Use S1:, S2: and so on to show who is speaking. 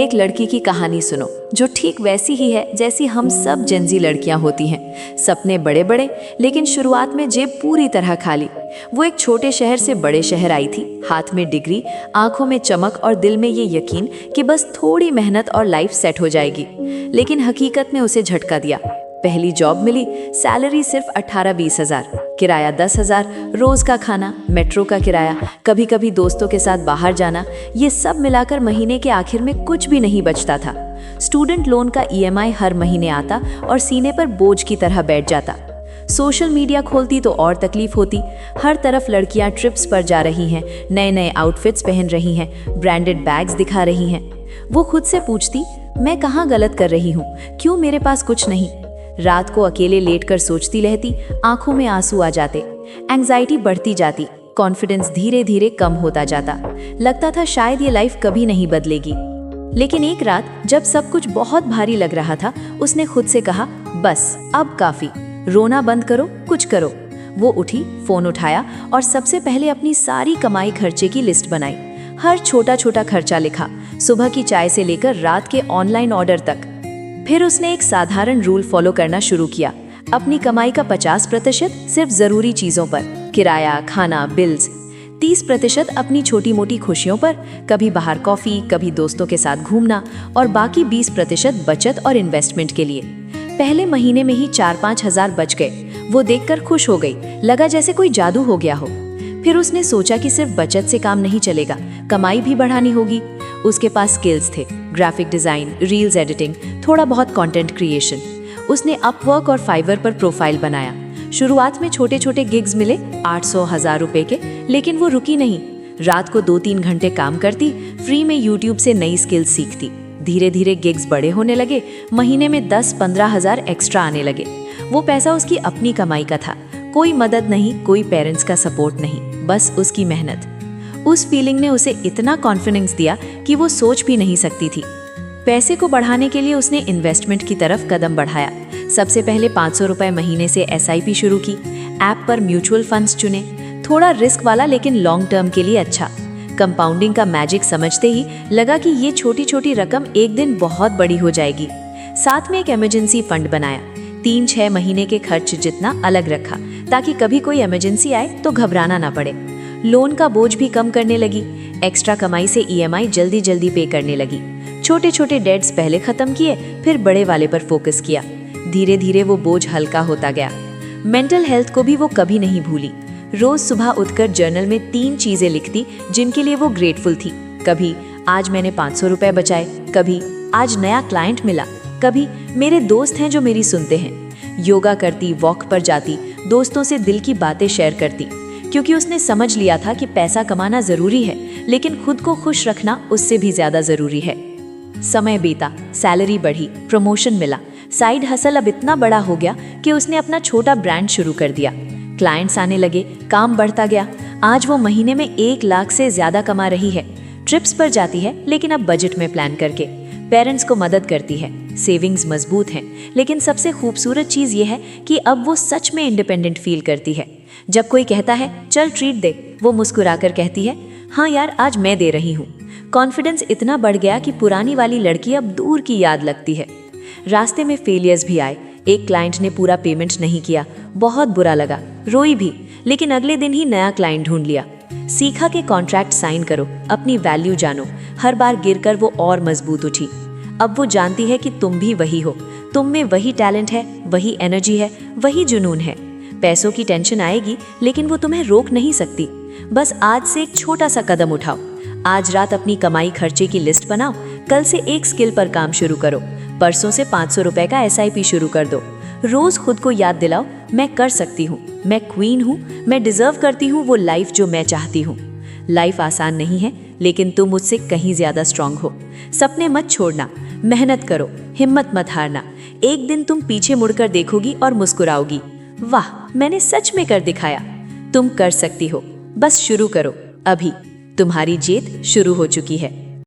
S1: एक लड़की की कहानी सुनो जो ठीक वैसी ही है जैसी हम सब जेंजी लड़कियां होती हैं। सपने बड़े बड़े, लेकिन शुरुआत में जेब पूरी तरह खाली। वो एक छोटे शहर से बड़े शहर आई थी, हाथ में डिग्री, आंखों में चमक और दिल में ये यकीन कि बस थोड़ी मेहनत और लाइफ सेट हो जाएगी। लेकिन हकीकत ने उसे झटका दिया। पहली जॉब मिली, सैलरी सिर्फ 18-20 हज़ार, किराया 10,000, रोज का खाना, मेट्रो का किराया, कभी कभी दोस्तों के साथ बाहर जाना, ये सब मिलाकर महीने के आखिर में कुछ भी नहीं बचता था। स्टूडेंट लोन का EMI हर महीने आता और सीने पर बोझ की तरह बैठ जाता। सोशल मीडिया खोलती तो और तकलीफ होती। हर तरफ लड़कियां ट्रिप्स पर जा रही हैं, नए नए आउटफिट्स पहन रही हैं, ब्रांडेड बैग्स दिखा रही हैं। वो खुद से पूछती, मैं कहाँ गलत कर रही हूँ, क्यों मेरे पास कुछ नहीं। रात को अकेले लेटकर सोचती रहती, आंखों में आंसू आ जाते। एंग्जाइटी बढ़ती जाती, कॉन्फिडेंस धीरे धीरे कम होता जाता। लगता था शायद ये लाइफ कभी नहीं बदलेगी। लेकिन एक रात जब सब कुछ बहुत भारी लग रहा था, उसने खुद से कहा, बस अब काफी, रोना बंद करो, कुछ करो। वो उठी, फोन उठाया और सबसे पहले अपनी सारी कमाई खर्चे की लिस्ट बनाई। हर छोटा छोटा खर्चा लिखा, सुबह की चाय से लेकर रात के ऑनलाइन ऑर्डर तक। फिर उसने एक साधारण रूल फॉलो करना शुरू किया। अपनी कमाई का 50% सिर्फ जरूरी चीजों पर, किराया, खाना, बिल्स। 30% अपनी छोटी मोटी खुशियों पर, कभी बाहर कॉफी, कभी दोस्तों के साथ घूमना, और बाकी 20% बचत और इन्वेस्टमेंट के लिए। पहले महीने में ही 4-5 हज़ार बच गए। वो देखकर खुश हो गई, लगा जैसे कोई जादू हो गया हो। फिर उसने सोचा कि सिर्फ बचत से काम नहीं चलेगा, कमाई भी बढ़ानी होगी। उसके पास स्किल्स थे, ग्राफिक डिजाइन, रील्स एडिटिंग, थोड़ा बहुत कंटेंट क्रिएशन। उसने अपवर्क और फाइवर पर प्रोफाइल बनाया। शुरुआत में छोटे छोटे गिग्स मिले, 800-1000 रुपए के, लेकिन वो रुकी नहीं। रात को 2-3 घंटे काम करती, फ्री में यूट्यूब से नई स्किल्स सीखती। धीरे धीरे गिग्स बड़े होने लगे, महीने में 10-15 हज़ार एक्स्ट्रा आने लगे। वो पैसा उसकी अपनी कमाई का था, कोई मदद नहीं, कोई पेरेंट्स का सपोर्ट नहीं, बस उसकी मेहनत। उस फीलिंग ने उसे इतना कॉन्फिडेंस दिया कि वो सोच भी नहीं सकती थी। पैसे को बढ़ाने के लिए उसने इन्वेस्टमेंट की तरफ कदम बढ़ाया। सबसे पहले 500 रुपए महीने से SIP शुरू की। ऐप पर म्यूचुअल फंड्स चुने, थोड़ा रिस्क वाला लेकिन लॉन्ग टर्म के लिए अच्छा। कंपाउंडिंग का मैजिक समझते ही लगा कि ये छोटी छोटी रकम एक दिन बहुत बड़ी हो जाएगी। साथ में एक इमरजेंसी फंड बनाया, 3-6 महीने के खर्च जितना अलग रखा, ताकि कभी कोई इमरजेंसी आए तो घबराना ना पड़े। लोन का बोझ भी कम करने लगी, एक्स्ट्रा कमाई से EMI जल्दी जल्दी पे करने लगी। छोटे छोटे डेट्स पहले खत्म किए, फिर बड़े वाले पर फोकस किया। धीरे धीरे वो बोझ हल्का होता गया। मेंटल हेल्थ को भी वो कभी नहीं भूली। रोज सुबह उठकर जर्नल में 3 चीजें लिखती जिनके लिए वो ग्रेटफुल थी। कभी आज मैंने 500 रुपए बचाए, कभी आज नया क्लाइंट मिला, कभी मेरे दोस्त हैं जो मेरी सुनते हैं। योगा करती, वॉक पर जाती, दोस्तों से दिल की बातें शेयर करती, क्योंकि उसने समझ लिया था कि पैसा कमाना जरूरी है, लेकिन खुद को खुश रखना उससे भी ज्यादा जरूरी है। समय बीता, सैलरी बढ़ी, प्रमोशन मिला, साइड हसल अब इतना बड़ा हो गया कि उसने अपना छोटा ब्रांड शुरू कर दिया। क्लाइंट्स आने लगे, काम बढ़ता गया। आज वो महीने में 1 लाख से ज्यादा कमा रही है। ट्रिप्स पर जाती है, लेकिन अब बजट में प्लान करके। पेरेंट्स को मदद करती है, सेविंग्स मजबूत हैं। लेकिन सबसे खूबसूरत चीज ये है कि अब वो सच में इंडिपेंडेंट फील करती है। जब कोई कहता है चल ट्रीट दे, वो मुस्कुराकर कहती है, हाँ यार आज मैं दे रही हूँ। कॉन्फिडेंस इतना बढ़ गया कि पुरानी वाली लड़की अब दूर की याद लगती है। रास्ते में फेलियर्स भी आए। एक क्लाइंट ने पूरा पेमेंट नहीं किया, बहुत बुरा लगा, रोई भी, लेकिन अगले दिन ही नया क्लाइंट ढूंढ लिया। सीखा कि कॉन्ट्रैक्ट साइन करो, अपनी वैल्यू जानो। हर बार गिरकर वो और मजबूत उठी। अब वो जानती है कि तुम भी वही हो, तुम में वही टैलेंट है, वही एनर्जी है, वही जुनून है। पैसों की टेंशन आएगी, लेकिन वो तुम्हें रोक नहीं सकती। बस आज से एक छोटा सा कदम उठाओ। आज रात अपनी कमाई खर्चे की लिस्ट बनाओ, कल से एक स्किल पर काम शुरू करो, परसों से 500 रुपए का SIP शुरू कर दो। रोज खुद को याद दिलाओ, मैं कर सकती हूँ, मैं क्वीन हूँ, मैं डिजर्व करती हूँ वो लाइफ जो मैं चाहती हूँ। लाइफ आसान नहीं है, लेकिन तुम मुझसे कहीं ज्यादा स्ट्रांग हो। सपने मत छोड़ना, मेहनत करो, हिम्मत मत हारना। एक दिन तुम पीछे मुड़कर देखोगी और मुस्कुराओगी, वाह मैंने सच में कर दिखाया। तुम कर सकती हो, बस शुरू करो अभी। तुम्हारी जीत शुरू हो चुकी है।